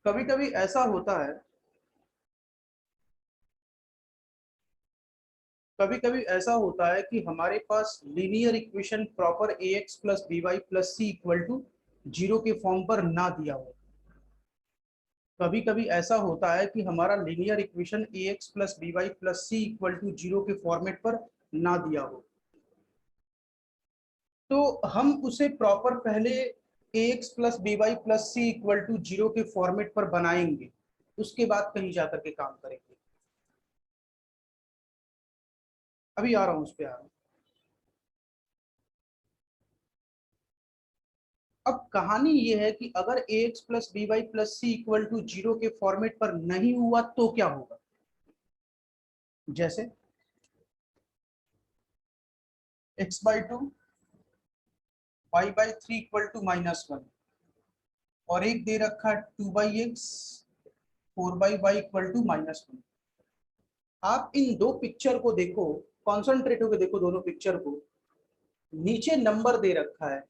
कभी कभी ऐसा होता है, कभी कभी ऐसा होता है कि हमारे पास linear equation proper A X plus B Y plus C equal to zero के फॉर्म पर ना दिया हो। कभी कभी ऐसा होता है कि हमारा linear equation A X plus B Y plus C equal to zero के फॉर्मेट पर ना दिया हो, तो हम उसे प्रॉपर पहले A X plus B Y plus C equal to zero के फॉर्मेट पर बनाएंगे, उसके बाद कहीं जाकर के काम करेंगे। अभी आ रहा हूं, उस पर आ रहा हूं। अब कहानी ये है कि अगर A X plus B Y plus C equal to zero के फॉर्मेट पर नहीं हुआ तो क्या होगा। जैसे X by two Y by three equal to -1, और एक दे रखा है 2/x 4/y इक्वल टू -1। आप इन दो पिक्चर को देखो, कॉन्सेंट्रेट होकर देखो दोनों पिक्चर को। नीचे नंबर दे रखा है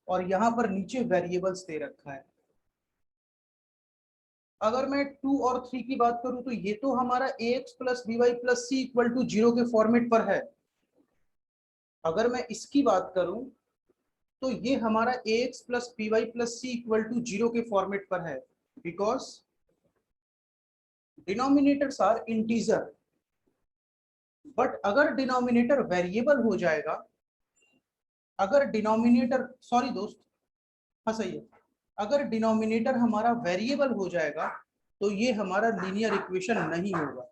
और यहाँ पर नीचे वेरिएबल्स दे रखा है। अगर मैं 2 और 3 की बात करूं तो ये तो हमारा A X plus B Y plus C equal to zero के फॉर्मेट पर है। अगर मैं इसकी बात करूं तो ये हमारा A X plus B Y plus C equal to zero के फॉर्मेट पर है, because denominators are integer. But अगर डिनोमिनेटर वेरिएबल हो जाएगा, अगर डिनोमिनेटर, सॉरी दोस्त, हाँ सही है, अगर डिनोमिनेटर हमारा वेरिएबल हो जाएगा तो ये हमारा लीनियर इक्वेशन नहीं होगा।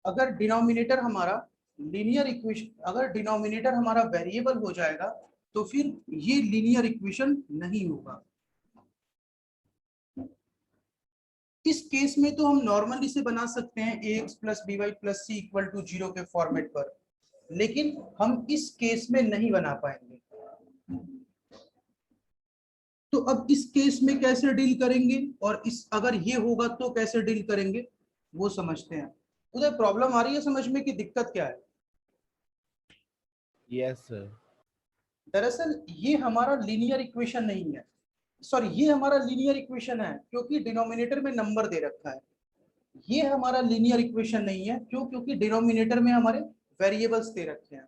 अगर डिनोमिनेटर हमारा लीनियर इक्वेशन, अगर डिनोमिनेटर हमारा वेरिएबल हो जाएगा तो फिर ये लीनियर इक्वेशन नहीं होगा। इस केस में तो हम नॉर्मली से बना सकते हैं A X plus B Y plus C equal to zero के फॉर्मेट पर, लेकिन हम इस केस में नहीं बना पाएंगे। तो अब इस केस में कैसे डील करेंगे, और इस अगर ये होगा तो कैसे डील करेंगे, वो समझते हैं। उधर प्रॉब्लम आ रही है समझ में कि दिक्कत क्या है। Yes sir. दरअसल ये हमारा लीनियर इक्वेशन नहीं है, सॉरी ये हमारा लीनियर इक्वेशन है क्योंकि डिनोमिनेटर में नंबर दे रखा है। ये हमारा लीनियर इक्वेशन नहीं है, क्यों, क्योंकि डिनोमिनेटर में हमारे वेरिएबल्स दे रखे हैं।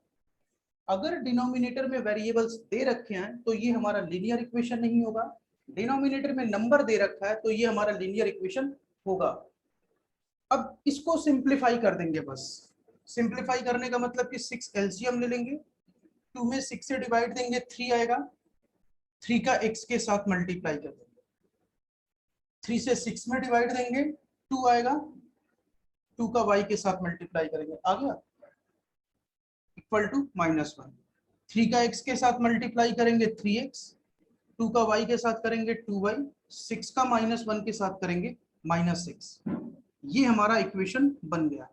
अगर डिनोमिनेटर में वेरिएबल्स दे रखे हैं तो ये हमारा लीनियर इक्वेशन नहीं होगा। डिनोमिनेटर में नंबर दे रखा है तो ये हमारा लीनियर इक्वेशन होगा। अब इसको सिंप्लीफाई कर देंगे बस। सिंप्लीफाई करने का मतलब कि 6 एलसीएम ले लेंगे, 2 में 6 से डिवाइड देंगे 3 आएगा, 3 का x के साथ मल्टीप्लाई कर देंगे, 3 से 6 में डिवाइड देंगे 2 आएगा, 2 का y के साथ मल्टीप्लाई करेंगे, आ गया इक्वल टू -1। 3 का x के साथ मल्टीप्लाई करेंगे 3x, 2 का y के साथ करेंगे 2y, 6 का -1 के साथ करेंगे -6। ये हमारा इक्वेशन बन गया,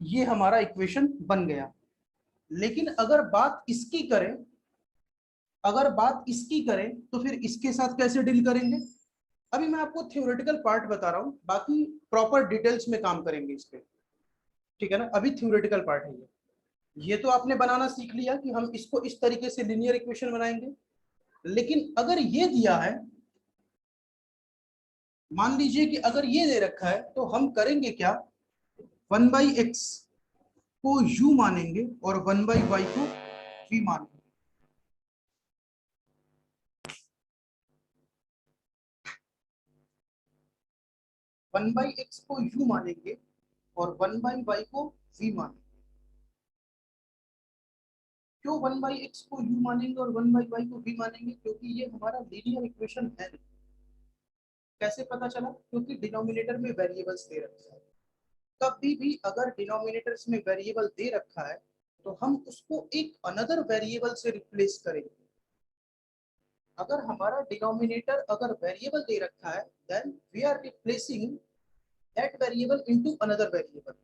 ये हमारा इक्वेशन बन गया। लेकिन अगर बात इसकी करें, अगर बात इसकी करें तो फिर इसके साथ कैसे डील करेंगे। अभी मैं आपको थ्योरेटिकल पार्ट बता रहा हूं, बाकी प्रॉपर डिटेल्स में काम करेंगे इस पे, ठीक है ना। अभी थ्योरेटिकल पार्ट है ये तो आपने बनाना सीख लिया कि हम इसको इस तरीके से लीनियर इक्वेशन बनाएंगे। लेकिन अगर ये दिया है, मान लीजिए कि अगर ये दे रखा है तो हम करेंगे क्या, 1/x को u मानेंगे और 1/y को v मानेंगे। 1/x को u मानेंगे और 1/y को v मानेंगे। क्यों 1/x को u मानेंगे और 1/y को v मानेंगे, क्योंकि ये हमारा लीनियर इक्वेशन है। कैसे पता चला, क्योंकि डिनोमिनेटर में वेरिएबल्स दे रखा है। कभी भी अगर डिनोमिनेटर्स में वेरिएबल दे रखा है तो हम उसको एक अनदर वेरिएबल से रिप्लेस करेंगे। अगर हमारा डिनोमिनेटर अगर वेरिएबल दे रखा है, then we are replacing that variable into another variable.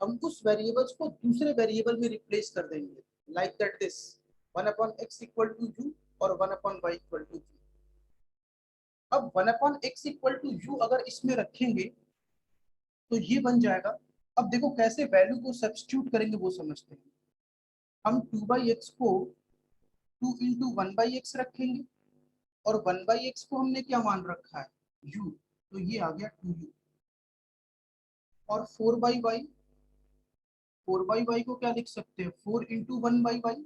हम उस वेरिएबल्स को दूसरे वेरिएबल में रिप्लेस कर देंगे, like that this 1/x equal to u और 1/y इक्वल टू v। अब 1/x इक्वल टू u अगर इसमें रखेंगे तो ये बन जाएगा। अब देखो कैसे वैल्यू को सब्स्टिट्यूट करेंगे वो समझते हैं। हम 2/x को 2 इंटू 1/x रखेंगे, और 1/x को हमने क्या मान रखा है, u, तो ये आ गया 2u। और 4/y, 4/y को क्या लिख सकते हैं, 4 इंटू 1/y।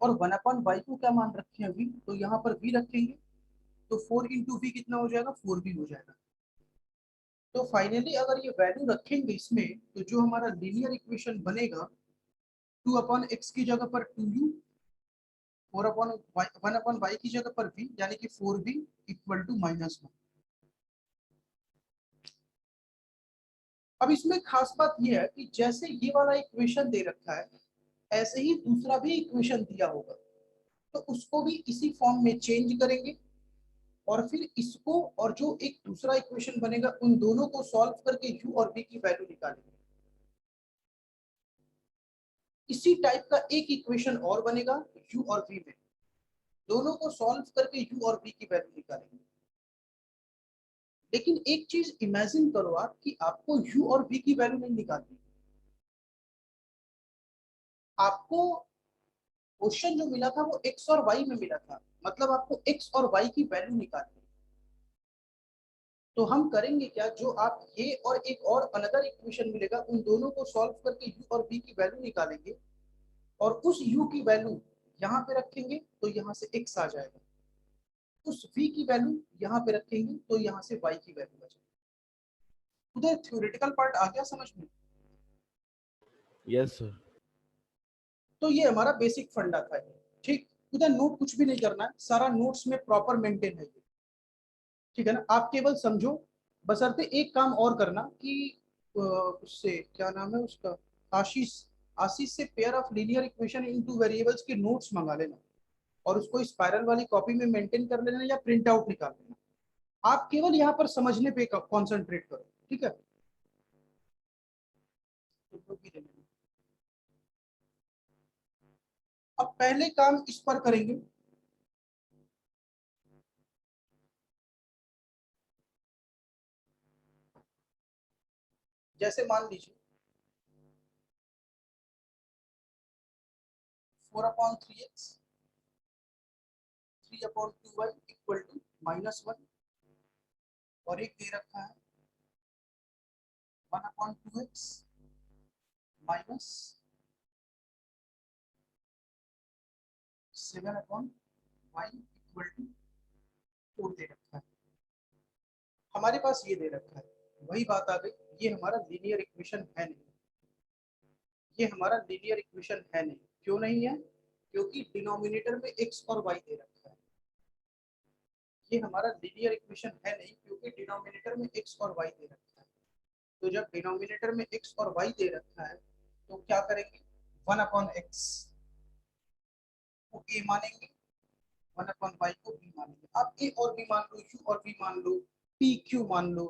और 1/y को क्या मान रखे हैं, v, तो यहाँ पर v रखेंगे, तो 4 इंटू वी कितना हो जाएगा, 4v हो जाएगा। तो फाइनली अगर ये वैल्यू रखेंगे इसमें, तो जो हमारा लीनियर इक्वेशन बनेगा, 2/x की जगह पर 2u, 1/y की जगह पर v, यानी कि 4v इक्वल टू -1। अब इसमें खास बात यह है कि जैसे ये वाला इक्वेशन दे रखा है, ऐसे ही दूसरा भी इक्वेशन दिया होगा, तो उसको भी इसी फॉर्म में चेंज करेंगे, और फिर इसको और जो एक दूसरा इक्वेशन बनेगा, उन दोनों को सॉल्व करके u और v की वैल्यू निकालेंगे। इसी टाइप का एक इक्वेशन और बनेगा u और v में, दोनों को सॉल्व करके u और v की वैल्यू निकालेंगे। लेकिन एक चीज इमेजिन करो आप कि आपको u और v की वैल्यू नहीं निकालनी, आपको क्वेश्चन जो मिला था वो x और y में मिला था, मतलब आपको x और y की वैल्यू निकालनी। तो हम करेंगे क्या, जो आप ये और एक और अनदर इक्वेशन मिलेगा, उन दोनों को सॉल्व करके u और v की वैल्यू निकालेंगे, और उस u की वैल्यू यहाँ पे रखेंगे, तो यहाँ से x आ जाएगा। उस v की वैल्यू यहाँ पे रखेंगे, तो यहाँ से y की वैल्यू आ जाएगी। उधर थ्योरेटिकल पार्ट आ गया समझ में। Yes sir. तो ये हमारा बेसिक फंडा था, ठीक। उधर नोट कुछ भी नहीं करना है, सारा नोट्स में प्रॉपर मेंटेन है ये, ठीक है ना। आप केवल समझो, बशर्ते एक काम और करना कि उससे क्या नाम है उसका, आशीष, आशीष से pair of linear equation into variables के नोट्स मंगा लेना, और उसको स्पाइरल वाली कॉपी में मेंटेन कर लेना, या प्रिंट आउट निकाल लेना। आप केवल यहाँ पर समझने पे कॉन्सेंट्रेट करो, ठीक है। अब पहले काम इस पर करेंगे, जैसे मान लीजिए 4/3x 3/2y इक्वल टू -1, और एक दे रखा है 1/2x minus 7/y equal to 4 दे रखा है। हमारे पास ये दे रखा है, वही बात आ गई, ये हमारा लीनियर इक्वेशन है नहीं, ये हमारा लीनियर इक्वेशन है नहीं। क्यों नहीं है, क्योंकि डिनोमिनेटर में x और y दे रखा है। ये हमारा लीनियर इक्वेशन है नहीं, क्योंकि डिनोमिनेटर में x और y दे रखा है। तो जब डिनोमिनेटर में x और y दे रखा है, तो क्या करेंगे, 1/x को a मानेंगे, 1/y को b मानेंगे। आप a और b मान लो, u और v मान लो, p q मान लो,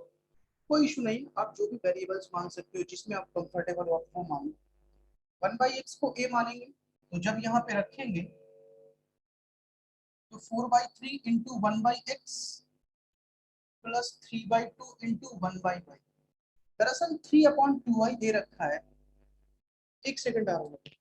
कोई इशू नहीं, आप जो भी वेरिएबल्स मान सकते हो जिसमें आप कंफर्टेबल हो, आपको मानो। 1/x को a मानेंगे, तो जब यहाँ पे रखेंगे, तो 4/3 into 1/x plus 3/2 into 1/y। दरअसल 3/2y दे रखा है, एक सेकंड आ रहा है।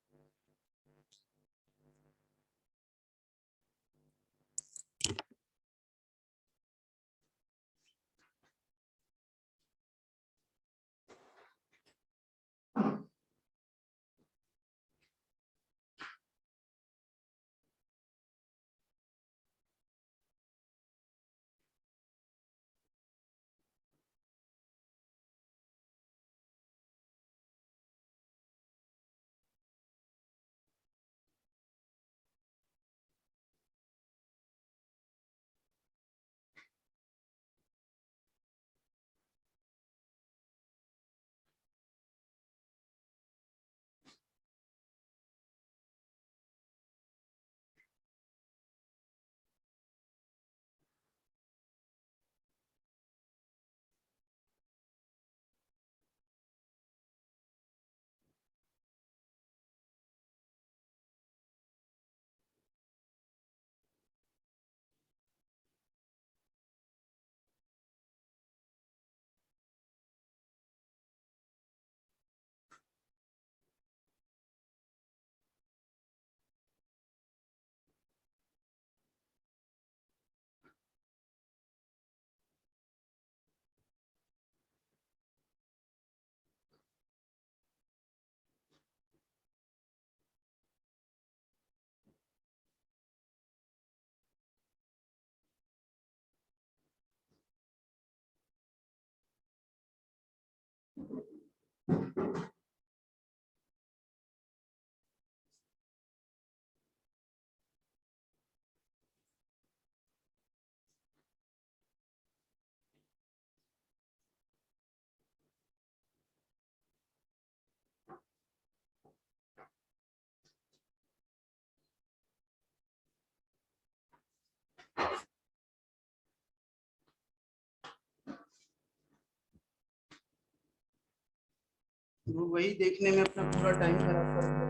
वो वही देखने में अपना पूरा टाइम खराब कर दिया।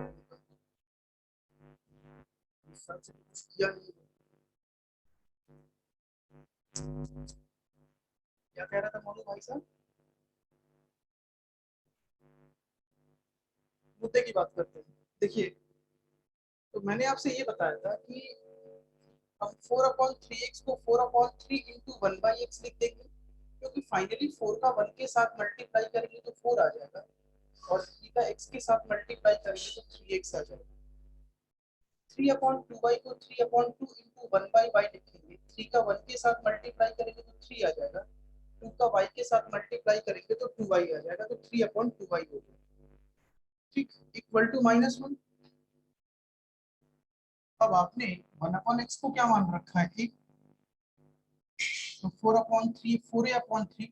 सच कुछ किया नहीं। क्या कह रहा था मोनू भाई साहब? मुद्दे की बात करते हैं। देखिए, तो मैंने आपसे ये बताया था कि हम 4/3x को 4/3 इंटू 1/x लिख देंगे, क्योंकि फाइनली 4 का 1 के साथ मल्टीप्लाई करेंगे तो 4 आ जाएगा, और 3 का x के साथ मल्टीप्लाई करेंगे तो 3x आ जाएगा। 3/2y को 3/2 इंटू 1/y लिखेंगे, 3 का 1 के साथ मल्टीप्लाई करेंगे तो 3 आ जाएगा, 2 का y के साथ मल्टीप्लाई करेंगे तो 2y आ जाएगा, तो 3/2y हो गया। ठीक, इक्वल टू -1। अब आपने 1/x को क्या मान रखा है? एक, तो 4/3, 4a/3,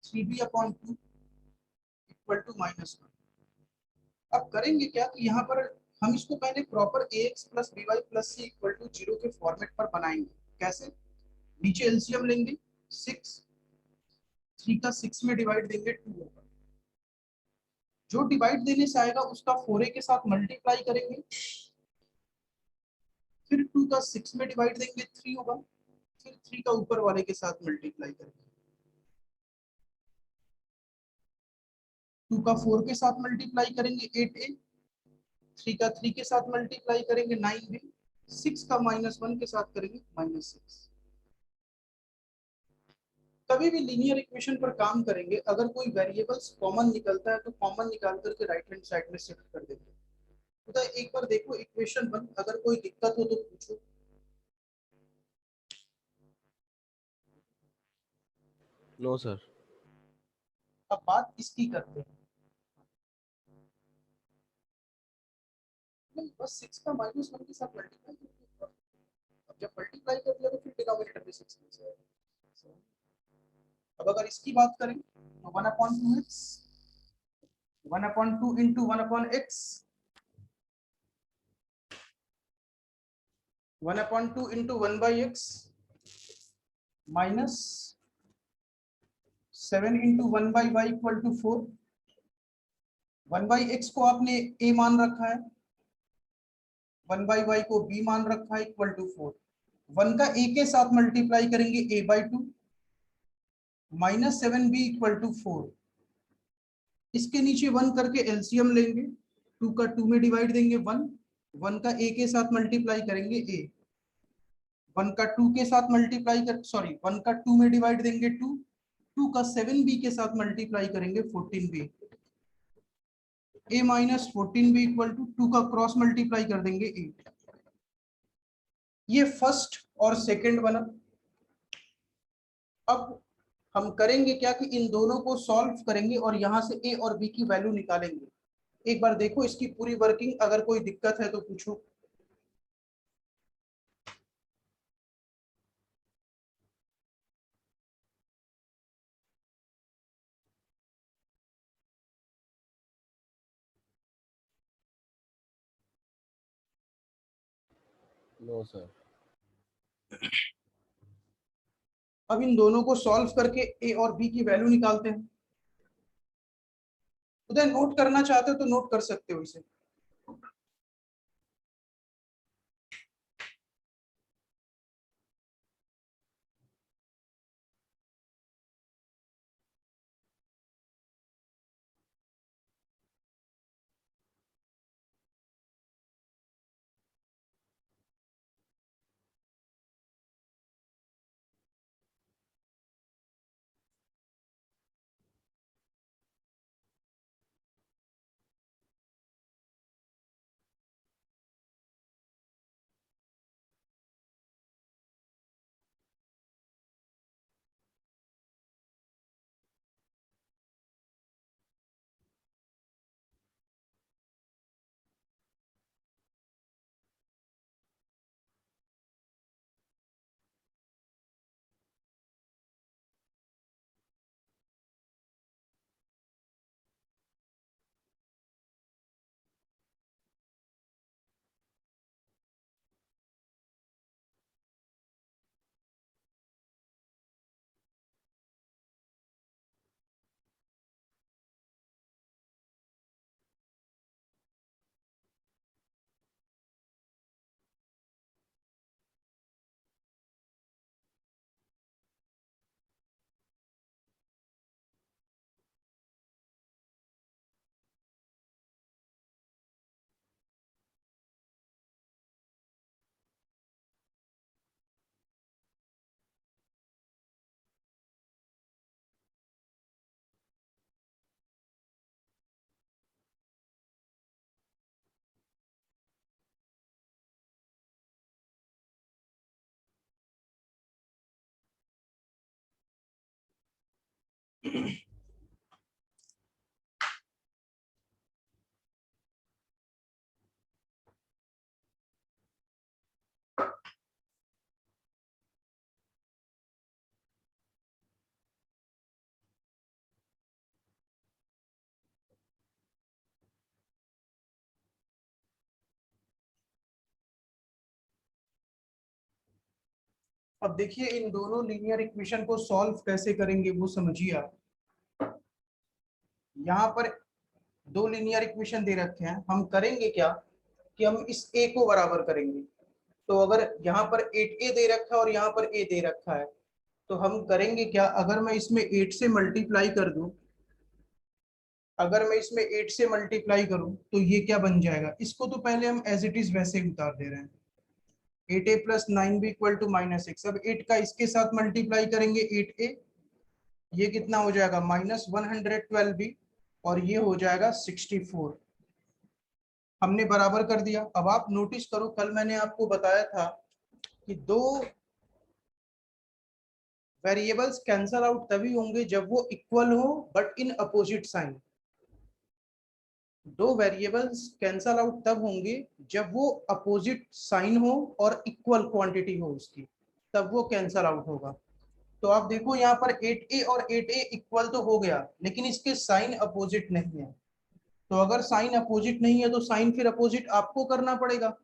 3b/2 इक्वल टू -1। अब करेंगे क्या कि यहाँ पर हम इसको पहले proper ax plus by plus c equal to 0 के फॉर्मेट पर बनाएंगे। कैसे? नीचे एलसीएम लेंगे, 6, 3 का 6 में डिवाइड देंगे 2 होगा, जो डिवाइड देने से आएगा उसका 4a के साथ मल्टीप्लाई करेंगे, फिर 2 का 6 में डिवाइड देंगे 3 होगा, फिर 3 का ऊपर वाले के साथ मल्टीप्लाई करेंगे, 2 का 4 के साथ मल्टीप्लाई करेंगे 8a, 3 का 3 के साथ मल्टीप्लाई करेंगे 9b, 6 का -1 के साथ करेंगे -6। कभी भी लीनियर इक्वेशन पर काम करेंगे, अगर कोई वेरिएबल्स कॉमन निकलता है तो कॉमन निकाल करके राइट हैंड साइड में शिफ्ट कर देंगे। तो एक बार देखो इक्वेशन 1, अगर कोई दिक्कत हो तो पूछो। No sir. अब बात इसकी करते हैं। नहीं, बस 6 का -1 के साथ मल्टीप्लाई करेंगे। अब जब मल्टीप्लाई कर दिया तो फिर डिनोमिनेटर में 6 मिल जाएगा। अब अगर इसकी बात करें तो 1/2x, 1/2 into 1/x, 1/2 into 1/x minus 7 into 1/y equal to 4। 1/x को आपने a मान रखा है, 1/y को b मान रखा है, इक्वल टू 4। 1 का a के साथ मल्टीप्लाई करेंगे a/2 -7b इक्वल टू 4। इसके नीचे 1 करके एलसीएम लेंगे, 2 का 2 में डिवाइड देंगे 1, 1 का a के साथ मल्टीप्लाई करेंगे a, 1 का 2 के साथ मल्टीप्लाई कर, सॉरी 1 का 2 में डिवाइड देंगे 2, 2 का 7b के साथ मल्टीप्लाई करेंगे 14b, a minus 14b equal to 2 का क्रॉस मल्टीप्लाई कर देंगे 8। ये फर्स्ट और सेकंड बना। अब हम करेंगे क्या कि इन दोनों को सॉल्व करेंगे और यहां से a और b की वैल्यू निकालेंगे। एक बार देखो इसकी पूरी वर्किंग, अगर कोई दिक्कत है तो पूछो। No sir. अब इन दोनों को सॉल्व करके a और b की वैल्यू निकालते हैं। उधर नोट करना चाहते हो तो नोट कर सकते हो इसे। अब देखिए इन दोनों लीनियर इक्वेशन को सॉल्व कैसे करेंगे वो समझिए आप। यहाँ पर दो लीनियर इक्वेशन दे रखे हैं, हम करेंगे क्या कि हम इस ए को बराबर करेंगे। तो अगर यहाँ पर 8a दे रखा है और यहाँ पर a दे रखा है, तो हम करेंगे क्या, अगर मैं इसमें 8 से मल्टीप्लाई कर दूं, अगर मैं इसमें 8 से मल्टीप्लाई करूं तो ये क्या बन जाएगा, इसको तो पहले हम एज इट इज वैसे ही उतार दे रहे हैं। 8a plus 9b equal to -6। अब 8 का इसके साथ मल्टीप्लाई करेंगे 8a, ये कितना हो जाएगा -112b, और ये हो जाएगा 64। हमने बराबर कर दिया। अब आप नोटिस करो, कल मैंने आपको बताया था कि दो वेरिएबल्स कैंसल आउट तभी होंगे जब वो इक्वल हो बट इन अपोजिट साइन। दो वेरिएबल्स कैंसल आउट तब होंगे जब वो अपोजिट साइन हो और इक्वल क्वांटिटी हो उसकी, तब वो कैंसल आउट होगा। तो आप देखो यहाँ पर 8a और 8a इक्वल तो हो गया, लेकिन इसके साइन अपोजिट नहीं है। तो अगर साइन अपोजिट नहीं है तो साइन फिर अपोजिट आपको करना पड़ेगा,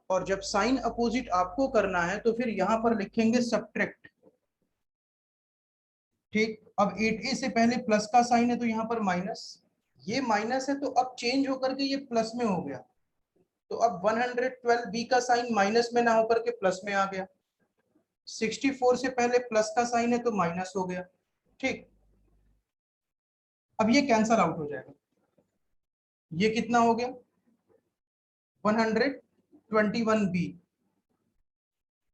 और जब साइन अपोजिट आपको करना है तो फिर यहाँ पर लिखेंगे सब्ट्रैक्ट। ठीक, अब 8a से पहले प्लस का साइन है तो यहाँ पर माइनस, ये माइनस है तो अब चेंज होकर के ये प्लस में हो गया। तो अब 112b का साइन माइनस में ना होकर के प्लस में आ गया। 64 से पहले प्लस का साइन है तो माइनस हो गया। ठीक, अब ये कैंसल आउट हो जाएगा। ये कितना हो गया 121b।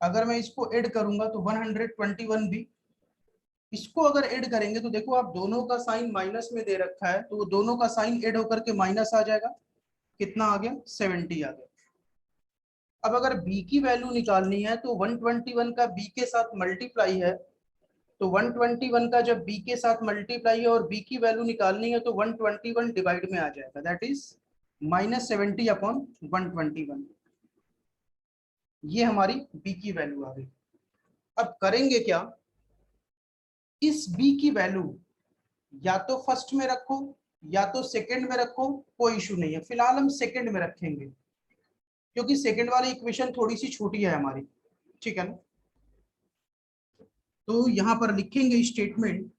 अगर मैं इसको ऐड करूंगा तो 121b, इसको अगर ऐड करेंगे तो देखो आप दोनों का साइन माइनस में दे रखा है, तो वो दोनों का साइन ऐड होकर के माइनस आ जाएगा। कितना आ गया 70 आ गया। अब अगर b की वैल्यू निकालनी है तो 121 का b के साथ मल्टीप्लाई है, तो 121 का जब b के साथ मल्टीप्लाई है और b की वैल्यू निकालनी है तो 121 डिवाइड में आ जाएगा, दैट इज -70 अपॉन 121। ये हमारी b की वैल्यू आ गई। अब करेंगे क्या, इस b की वैल्यू या तो फर्स्ट में रखो या तो सेकंड में रखो, कोई इशू नहीं है। फिलहाल हम सेकंड में रखेंगे क्योंकि सेकंड वाली इक्वेशन थोड़ी सी छोटी है हमारी, ठीक है ना। तो यहां पर लिखेंगे statement,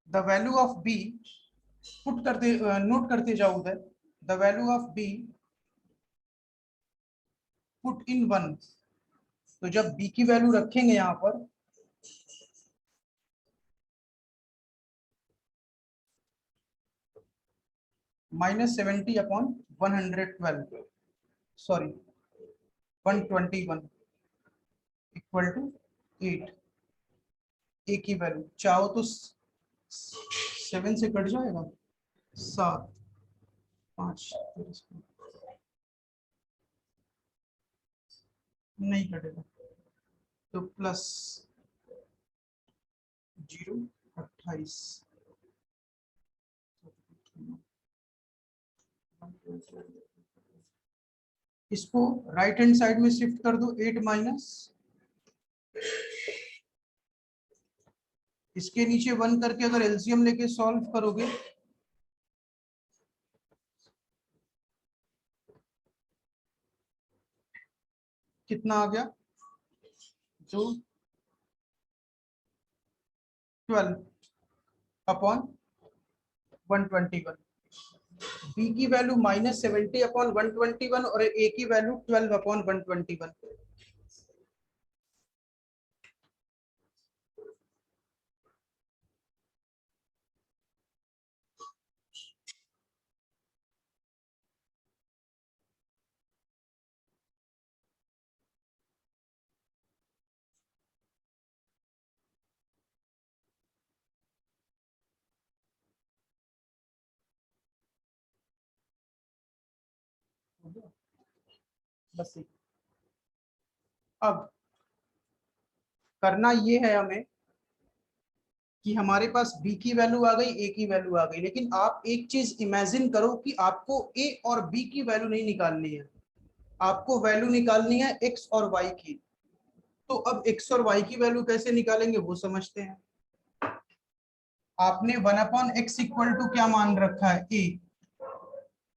the value of B, put करते नोट करते जाओ उधर, the value of B put in 1। तो जब बी की वैल्यू रखेंगे यहां पर, -70 अपॉन 112, सॉरी 121 इक्वल टू 8। ए की वैल्यू चाहो तो 7 से कट जाएगा, 7 5 नहीं कटेगा, तो प्लस 0 28। इसको राइट हैंड साइड में शिफ्ट कर दो, 8 माइनस, इसके नीचे 1 करके अगर एलसीएम लेके सॉल्व करोगे कितना आ गया, जो 12 अपॉन 121। बी की वैल्यू -70 अपॉन 121 और ए की वैल्यू 12 अपॉन 121। बस अब करना ये है हमें कि हमारे पास b की वैल्यू आ गई, a की वैल्यू आ गई, लेकिन आप एक चीज इमेजिन करो कि आपको a और b की वैल्यू नहीं निकालनी है, आपको वैल्यू निकालनी है x और y की। तो अब x और y की वैल्यू कैसे निकालेंगे वो समझते हैं। आपने 1/x इक्वल टू क्या मान रखा है,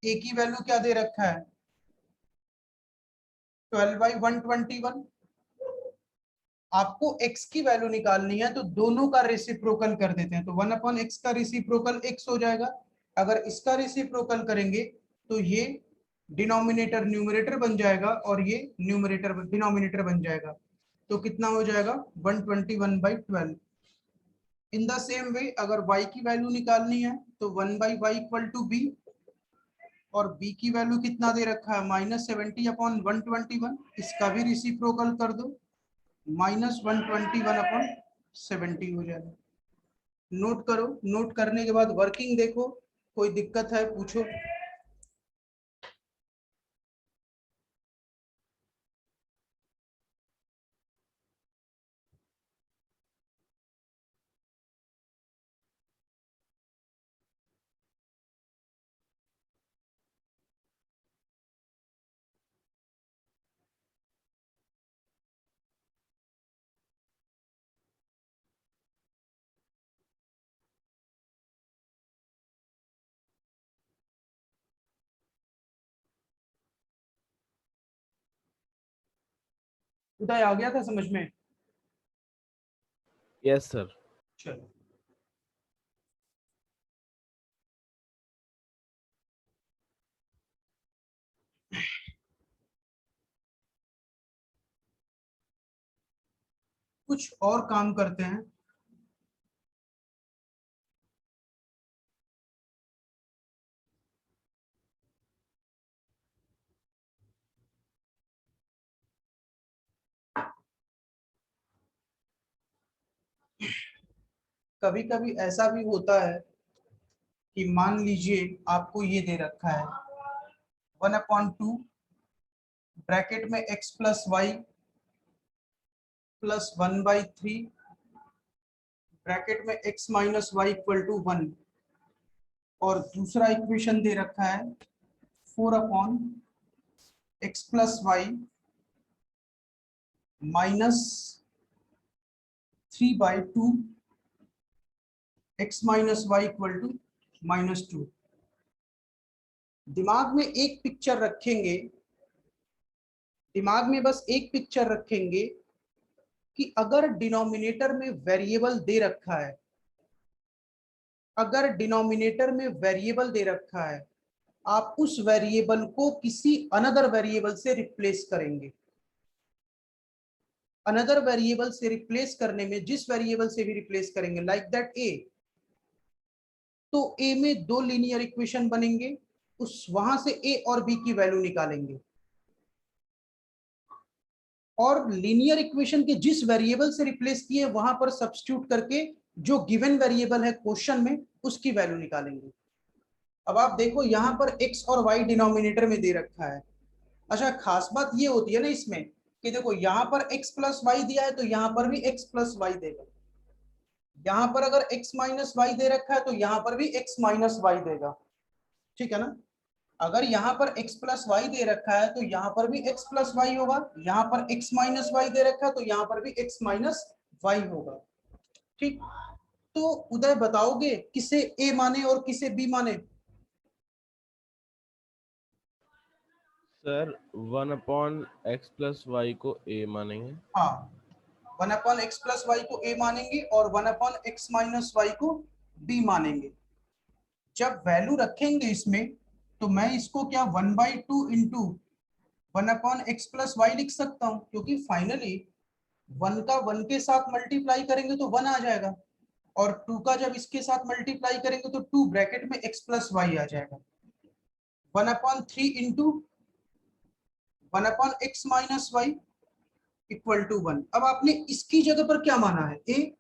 a की वैल्यू क्या दे रखा है 12/121। आपको x की वैल्यू निकालनी है तो दोनों का रेसिप्रोकल कर देते हैं, तो 1/x का रेसिप्रोकल x हो जाएगा। अगर इसका रेसिप्रोकल करेंगे तो ये डिनोमिनेटर न्यूमरेटर बन जाएगा और ये न्यूमरेटर डिनोमिनेटर बन जाएगा। तो कितना हो जाएगा 121/12। इन द सेम वे अगर y की वैल्यू निकालनी है तो 1/y इक्वल टू b, और b की वैल्यू कितना दे रखा है -70/121, इसका भी रेसिप्रोकल कर दो, -121/70 हो जाएगा। नोट करो, नोट करने के बाद वर्किंग देखो, कोई दिक्कत है पूछो। उदय आ गया था समझ में? Yes sir. चलो कुछ और काम करते हैं। कभी कभी ऐसा भी होता है कि मान लीजिए आपको ये दे रखा है 1/2 ब्रैकेट में x plus Y plus 1/3 bracket में x minus Y equal to 1, और दूसरा इक्वेशन दे रखा है 4/x plus Y minus 3/2 x minus Y equal to -2। दिमाग में एक पिक्चर रखेंगे, दिमाग में बस एक पिक्चर रखेंगे कि अगर डिनोमिनेटर में वेरिएबल दे रखा है, अगर डिनोमिनेटर में वेरिएबल दे रखा है, आप उस वेरिएबल को किसी अनदर वेरिएबल से रिप्लेस करेंगे। अनदर वेरिएबल से रिप्लेस करने में जिस वेरिएबल से भी रिप्लेस करेंगे लाइक दैट ए, तो ए में दो लीनियर इक्वेशन बनेंगे, उस वहां से ए और बी की वैल्यू निकालेंगे, और लीनियर इक्वेशन के जिस वेरिएबल से रिप्लेस किए वहां पर सब्स्टिट्यूट करके जो गिवन वेरिएबल है क्वेश्चन में उसकी वैल्यू निकालेंगे। अब आप देखो यहाँ पर x और y डिनोमिनेटर में दे रखा है। अच्छा खास बात ये होती है ना इसमें कि देखो यहाँ पर x प्लस वाई दिया है तो यहाँ पर भी x प्लस वाई देगा, यहाँ पर अगर x माइनस वाई दे रखा है तो यहाँ पर भी x माइनस वाई देगा, ठीक है ना। अगर यहाँ पर x प्लस वाई दे रखा है तो यहाँ पर भी x प्लस वाई होगा, यहाँ पर x माइनस वाई दे रखा है तो यहाँ पर भी x माइनस वाई होगा, ठीक। तो उदय बताओगे किसे a माने और किसे b माने? सर 1/x प्लस वाई को a मानेंगे। हाँ 1/x प्लस वाई को a मानेंगे और 1/x माइनस वाई को b मानेंगे। जब वैल्यू रखेंगे इसमें तो मैं इसको क्या 1/2 इंटू 1/x प्लस वाई लिख सकता हूँ, क्योंकि फाइनली 1 का 1 के साथ मल्टीप्लाई करेंगे तो 1 आ जाएगा, और 2 का जब इसके साथ मल्टीप्लाई करेंगे तो 2 ब्रैकेट में x प्लस वाई आ जाएगा। 1/3 into 1/x minus Y equal to 1। अब आपने इसकी जगह पर क्या माना है a,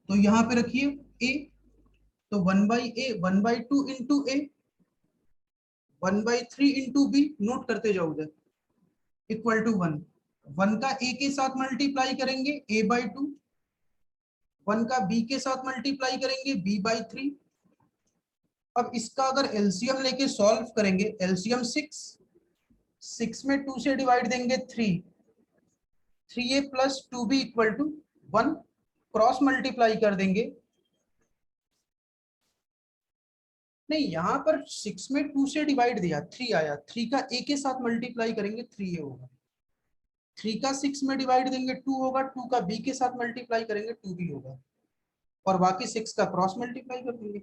तो यहाँ पे रखिए a, तो 1/a 1/2 into a 1/3 into B, note करते जाओ उधर इक्वल टू 1, 1 का a के साथ मल्टीप्लाई करेंगे a/2, 1 का b के साथ मल्टीप्लाई करेंगे b/3। अब इसका अगर एलसीएम लेके सॉल्व करेंगे, एलसीएम 6 में 2 से डिवाइड देंगे 3a plus 2b equal to 1, cross multiply कर देंगे, नहीं यहाँ पर 6 में 2 से डिवाइड दिया 3 आया, 3 का a के साथ मल्टीप्लाई करेंगे 3a होगा, 3 का 6 में डिवाइड देंगे 2 होगा, 2 का b के साथ मल्टीप्लाई करेंगे 2b होगा, और बाकी 6 का क्रॉस मल्टीप्लाई कर देंगे।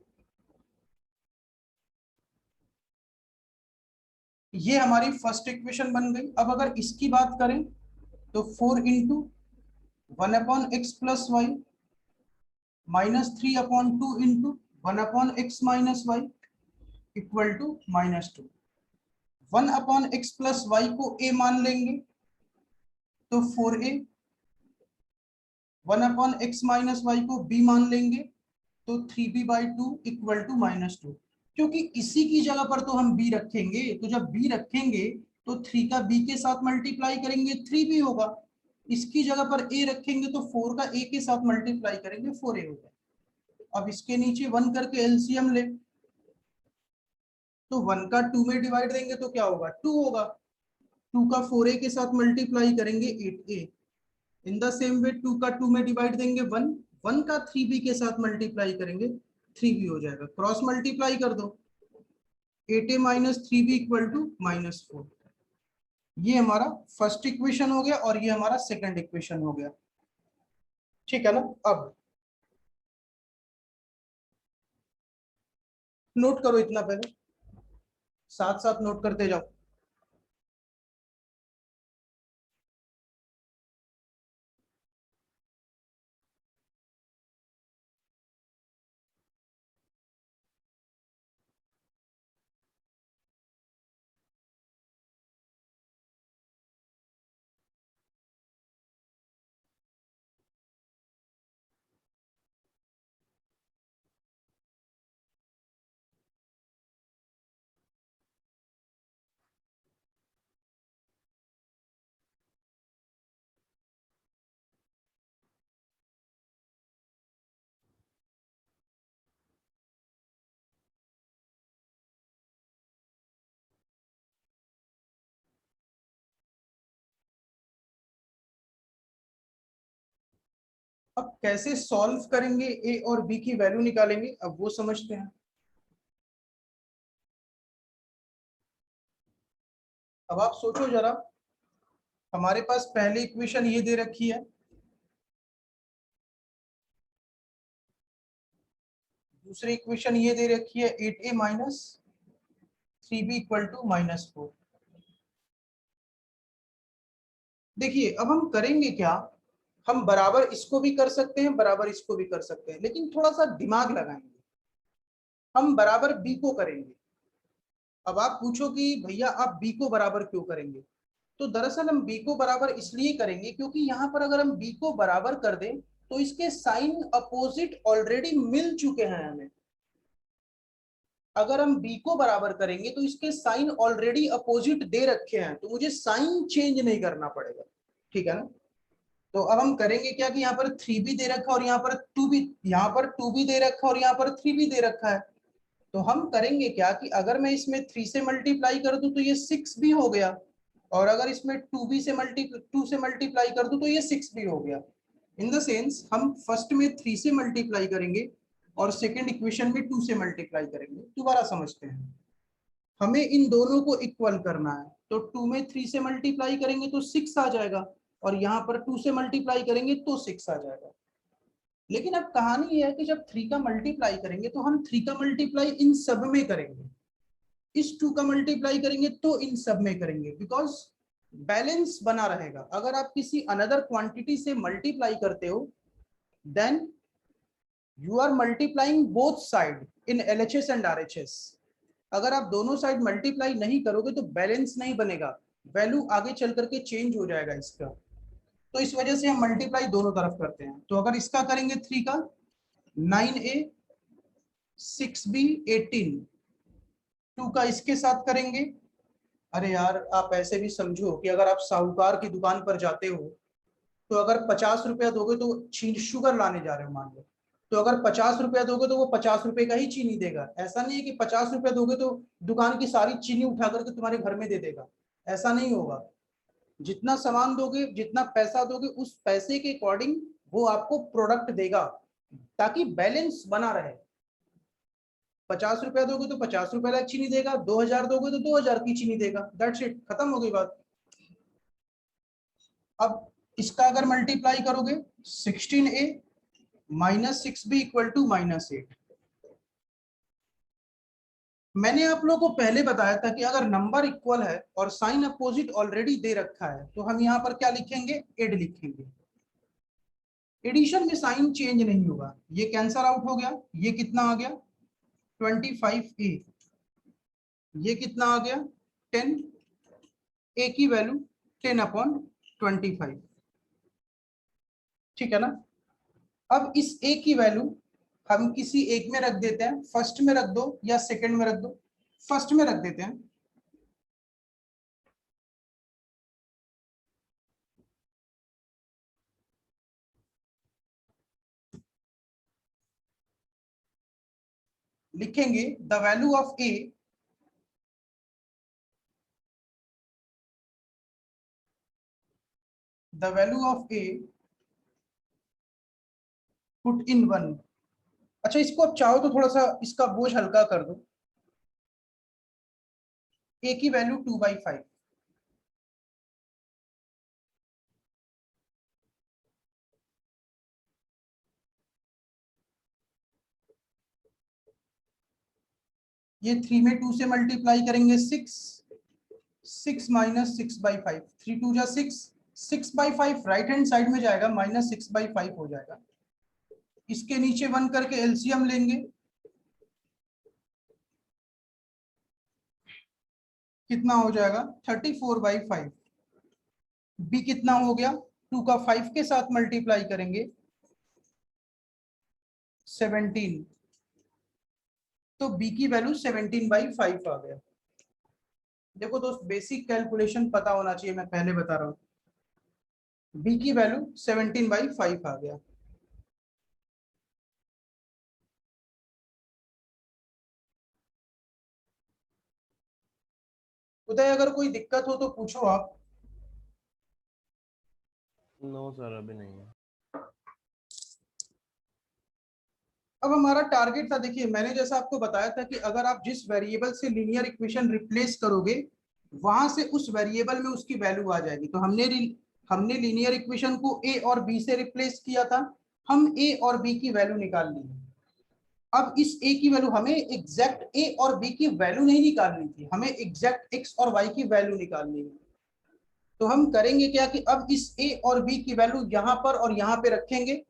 ये हमारी फर्स्ट इक्वेशन बन गई। अब अगर इसकी बात करें तो 4 into 1/x plus Y minus 3/2 into 1/x minus Y equal to -2। 1/x plus Y को a मान लेंगे तो 4a, 1/x माइनस वाई को b मान लेंगे तो 3b/2 इक्वल टू -2। क्योंकि इसी की जगह पर तो हम b रखेंगे, तो जब b रखेंगे तो 3 का b के साथ मल्टीप्लाई करेंगे 3b होगा, इसकी जगह पर a रखेंगे तो 4 का a के साथ मल्टीप्लाई करेंगे 4a होगा। अब इसके नीचे 1 करके एलसीएम ले, तो 1 का 2 में डिवाइड देंगे तो क्या होगा 2 होगा, 2 का 4a के साथ मल्टीप्लाई करेंगे 8a। In the same way 2 का 2 में डिवाइड देंगे 1, 1 का 3b के साथ मल्टीप्लाई करेंगे 3b हो जाएगा, क्रॉस मल्टीप्लाई कर दो 8a minus 3b equal to -4। ये हमारा फर्स्ट इक्वेशन हो गया और ये हमारा सेकंड इक्वेशन हो गया, ठीक है ना। अब नोट करो इतना, पहले साथ साथ नोट करते जाओ। अब कैसे सॉल्व करेंगे, ए और बी की वैल्यू निकालेंगे, अब वो समझते हैं। अब आप सोचो जरा, हमारे पास पहली इक्वेशन ये दे रखी है, दूसरी इक्वेशन ये दे रखी है 8a minus 3b equal to -4। देखिए अब हम करेंगे क्या, हम बराबर इसको भी कर सकते हैं, बराबर इसको भी कर सकते हैं, लेकिन थोड़ा सा दिमाग लगाएंगे। हम बराबर b को करेंगे। अब आप पूछो कि भैया आप b को बराबर क्यों करेंगे, तो दरअसल हम b को बराबर इसलिए करेंगे क्योंकि यहाँ पर अगर हम b को बराबर कर दें तो इसके साइन अपोजिट ऑलरेडी मिल चुके हैं हमें। अगर हम b को बराबर करेंगे तो इसके साइन ऑलरेडी अपोजिट दे रखे हैं, तो मुझे साइन चेंज नहीं करना पड़ेगा, ठीक है ना। तो अब हम करेंगे क्या कि यहाँ पर 3b दे रखा और यहाँ पर 2b, यहाँ पर 2b दे रखा और यहाँ पर 3b दे रखा है, तो हम करेंगे क्या कि अगर मैं इसमें 3 से मल्टीप्लाई कर दूं तो ये 6b हो गया, और अगर इसमें 2 से मल्टीप्लाई कर दूं तो ये 6b हो गया। इन द सेंस हम फर्स्ट में 3 से मल्टीप्लाई करेंगे और सेकंड इक्वेशन में 2 से मल्टीप्लाई करेंगे। दोबारा समझते हैं, हमें इन दोनों को इक्वल करना है, तो 2 में 3 से मल्टीप्लाई करेंगे तो 6 आ जाएगा, और यहाँ पर 2 से मल्टीप्लाई करेंगे तो 6 आ जाएगा। लेकिन अब कहानी ये है कि जब 3 का मल्टीप्लाई करेंगे तो हम 3 का मल्टीप्लाई इन सब में करेंगे, इस 2 का मल्टीप्लाई करेंगे तो इन सब में करेंगे, बिकॉज बैलेंस बना रहेगा। अगर आप किसी अनदर क्वांटिटी से मल्टीप्लाई करते हो then you are multiplying both side in LHS and RHS। अगर आप दोनों साइड मल्टीप्लाई नहीं करोगे तो बैलेंस नहीं बनेगा, वैल्यू आगे चल करके चेंज हो जाएगा इसका, तो इस वजह से हम मल्टीप्लाई दोनों तरफ करते हैं। तो अगर इसका करेंगे 3 का 9a 6b 18, 2 का इसके साथ करेंगे अरे यार, आप ऐसे भी समझो कि अगर आप साहूकार की दुकान पर जाते हो, तो अगर 50 रुपया दोगे तो चीनी शुगर लाने जा रहे हो मान लो, तो अगर 50 रुपया दोगे तो वो 50 रुपए का ही चीनी देगा। ऐसा नहीं है कि 50 रुपया दोगे तो दुकान की सारी चीनी उठा करके तुम्हारे घर में दे देगा। ऐसा नहीं होगा। जितना सामान दोगे, जितना पैसा दोगे, उस पैसे के अकॉर्डिंग वो आपको प्रोडक्ट देगा, ताकि बैलेंस बना रहे। 50 रुपया दोगे तो 50 रुपए लाख चीनी देगा, 2000 दोगे तो 2000 की चीनी देगा। दैट्स इट, खत्म हो गई बात। अब इसका अगर मल्टीप्लाई करोगे, 16a minus 6b equal to -8। मैंने आप लोगों को पहले बताया था कि अगर नंबर इक्वल है और साइन अपोजिट ऑलरेडी दे रखा है, तो हम यहाँ पर क्या लिखेंगे, एड लिखेंगे। एडिशन में साइन चेंज नहीं होगा, ये कैंसल आउट हो गया। ये कितना आ गया, 25a। ये कितना आ गया, 10। a की वैल्यू 10/25। ठीक है ना। अब इस a की वैल्यू हम किसी एक में रख देते हैं, फर्स्ट में रख दो या सेकंड में रख दो, फर्स्ट में रख देते हैं। लिखेंगे the value of a, the value of a put in 1। अच्छा, इसको अब चाहो तो थोड़ा सा इसका बोझ हल्का कर दो। a की वैल्यू 2/5। ये 3 में 2 से मल्टीप्लाई करेंगे 6, 6 माइनस 6/5, 3 2 जा 6, 6/5 राइट हैंड साइड में जाएगा, -6/5 हो जाएगा। इसके नीचे 1 करके एलसीएम लेंगे, कितना हो जाएगा, 34/5। बी कितना हो गया, 2 का 5 के साथ मल्टीप्लाई करेंगे 17, तो बी की वैल्यू 17/5 आ गया। देखो दोस्त, बेसिक कैलकुलेशन पता होना चाहिए, मैं पहले बता रहा हूँ। बी की वैल्यू 17/5 आ गया। उदय, अगर कोई दिक्कत हो तो पूछो आप। नो सर, अभी नहीं है। अब हमारा टारगेट था, देखिए मैंने जैसा आपको बताया था कि अगर आप जिस वेरिएबल से लीनियर इक्वेशन रिप्लेस करोगे, वहां से उस वेरिएबल में उसकी वैल्यू आ जाएगी। तो हमने लीनियर इक्वेशन को ए और बी से रिप्लेस किया था, हम ए और बी की वैल्यू निकाल ली। अब इस a की वैल्यू, हमें एग्जैक्ट a और b की वैल्यू नहीं निकालनी थी, हमें एग्जैक्ट x और y की वैल्यू निकालनी है। तो हम करेंगे क्या कि अब इस a और b की वैल्यू यहाँ पर और यहाँ पे रखेंगे।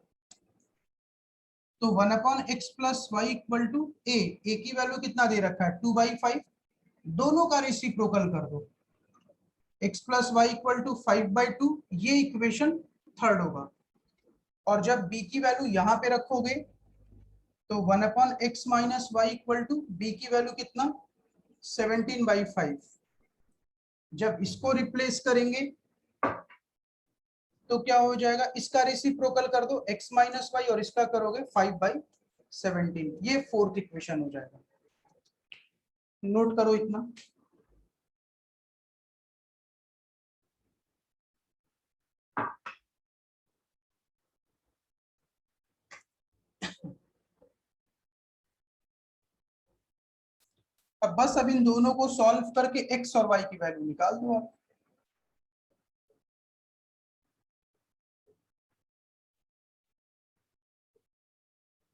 तो 1/x plus Y equal to a की वैल्यू कितना दे रखा है, 2/5। दोनों का रेसिप्रोकल कर दो, x plus Y equal to 5/2, ये इक्वेशन थर्ड होगा। और जब b की वैल्यू यहाँ पे रखोगे, तो 1/x minus Y equal to B की वैल्यू कितना, 17/5। जब इसको रिप्लेस करेंगे तो क्या हो जाएगा, इसका रेसिप्रोकल कर दो x माइनस वाई, और इसका करोगे 5/17। ये फोर्थ इक्वेशन हो जाएगा। नोट करो इतना। अब बस अब इन दोनों को सॉल्व करके x और y की वैल्यू निकाल दो आप।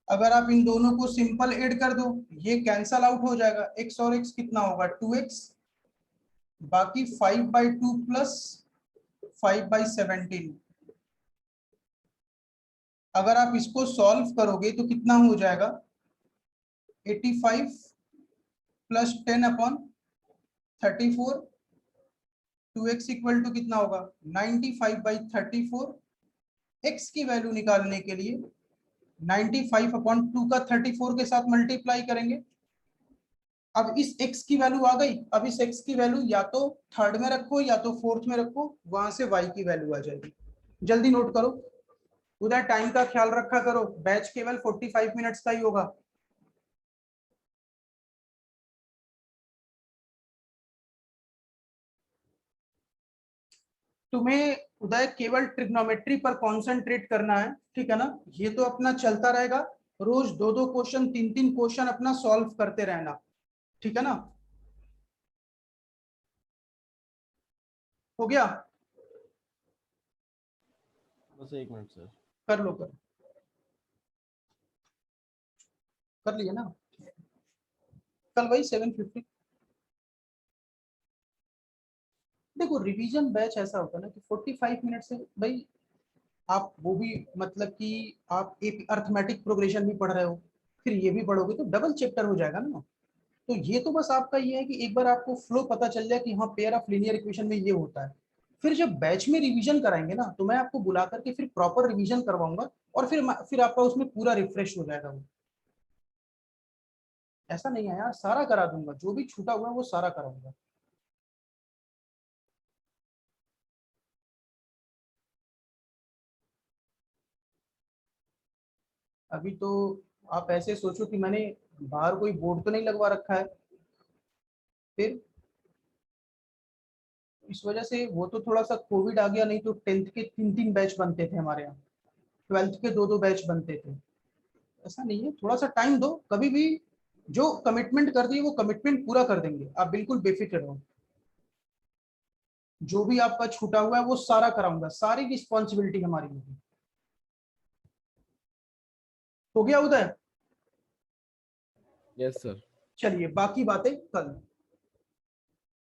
अगर आप इन दोनों को सिंपल ऐड कर दो, ये कैंसल आउट हो जाएगा, x और x कितना होगा, 2x, बाकी 5/2 प्लस 5/17। अगर आप इसको सॉल्व करोगे तो कितना हो जाएगा, 85 प्लस 10/34। 2x इक्वल टू कितना होगा, 95/34। x की वैल्यू निकालने के लिए 95/2 का 34 के साथ मल्टीप्लाई करेंगे। अब इस x की वैल्यू आ गई, अब इस x की वैल्यू या तो थर्ड में रखो या तो फोर्थ में रखो, वहां से y की वैल्यू आ जाएगी। जल्दी नोट करो, उधर टाइम का ख्याल रखा करो, बैच केवल 45 मिनट्स का ही होगा। तुम्हें उदय केवल ट्रिग्नोमेट्री पर कॉन्सेंट्रेट करना है, ठीक है ना। ये तो अपना चलता रहेगा, रोज 2-2 क्वेश्चन 3-3 क्वेश्चन अपना सॉल्व करते रहना, ठीक है ना। हो गया? बस 1 मिनट सर। कर लो, कर लिया ना। कल वही 750। देखो रिवीजन बैच ऐसा होता है ना कि 45 मिनट से भाई आप वो भी मतलब कि आप एक अर्थमेटिक प्रोग्रेशन भी पढ़ रहे हो, फिर ये भी पढ़ोगे तो डबल चैप्टर हो जाएगा ना। तो ये तो बस आपका ये है कि एक बार आपको फ्लो पता चल जाए कि हाँ पेयर ऑफ लीनियर इक्वेशन में ये होता है, फिर जब बैच में रिवीजन कराएंगे ना तो मैं आपको बुला करके फिर प्रॉपर रिवीजन करवाऊंगा, और फिर आपका उसमें पूरा रिफ्रेश हो जाएगा वो। ऐसा नहीं है यार, सारा करा दूंगा, जो भी छूटा हुआ है वो सारा कराऊंगा। अभी तो आप ऐसे सोचो कि मैंने बाहर कोई बोर्ड तो नहीं लगवा रखा है, फिर इस वजह से वो तो थोड़ा सा कोविड आ गया, नहीं तो 10th के 3-3 बैच बनते थे हमारे यहाँ, 12th के 2-2 बैच बनते थे। ऐसा नहीं है, थोड़ा सा टाइम दो, कभी भी जो कमिटमेंट कर दी वो कमिटमेंट पूरा कर देंगे, आप बिल्कुल बेफिक्र रहो। जो भी आपका छूटा हुआ है वो सारा कराऊंगा, सारी रिस्पॉन्सिबिलिटी हमारी होगी। हो गया उदय? Yes sir. चलिए बाकी बातें कल।